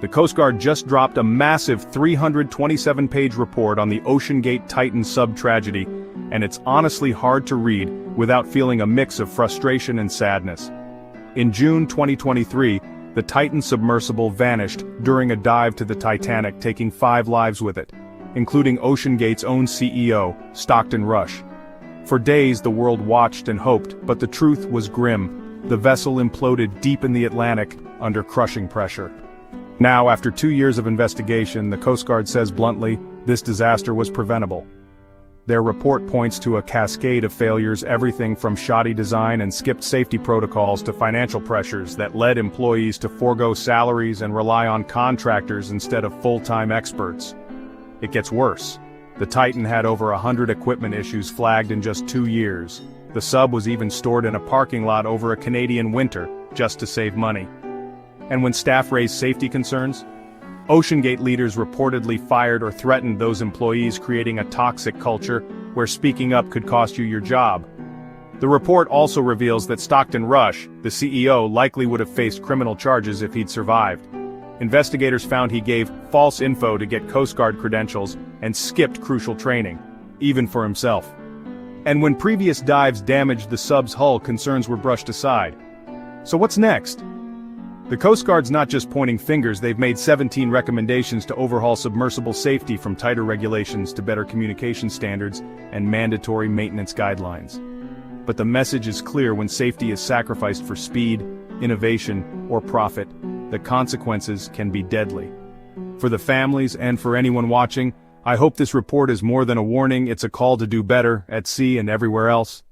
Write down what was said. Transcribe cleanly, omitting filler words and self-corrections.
The Coast Guard just dropped a massive 327-page report on the OceanGate Titan sub tragedy, and it's honestly hard to read without feeling a mix of frustration and sadness. In June 2023, the Titan submersible vanished during a dive to the Titanic, taking 5 lives with it, including OceanGate's own CEO, Stockton Rush. For days the world watched and hoped, but the truth was grim. The vessel imploded deep in the Atlantic under crushing pressure. Now, after 2 years of investigation, the Coast Guard says bluntly, this disaster was preventable. Their report points to a cascade of failures, everything from shoddy design and skipped safety protocols to financial pressures that led employees to forego salaries and rely on contractors instead of full-time experts. It gets worse. The Titan had over 100 equipment issues flagged in just 2 years. The sub was even stored in a parking lot over a Canadian winter, just to save money. And when staff raised safety concerns, OceanGate leaders reportedly fired or threatened those employees, creating a toxic culture where speaking up could cost you your job. The report also reveals that Stockton Rush, the CEO, likely would have faced criminal charges if he'd survived. Investigators found he gave false info to get Coast Guard credentials and skipped crucial training, even for himself. And when previous dives damaged the sub's hull, concerns were brushed aside. So what's next? The Coast Guard's not just pointing fingers, they've made 17 recommendations to overhaul submersible safety, from tighter regulations to better communication standards and mandatory maintenance guidelines. But the message is clear: when safety is sacrificed for speed, innovation, or profit, the consequences can be deadly. For the families and for anyone watching, I hope this report is more than a warning, it's a call to do better, at sea and everywhere else.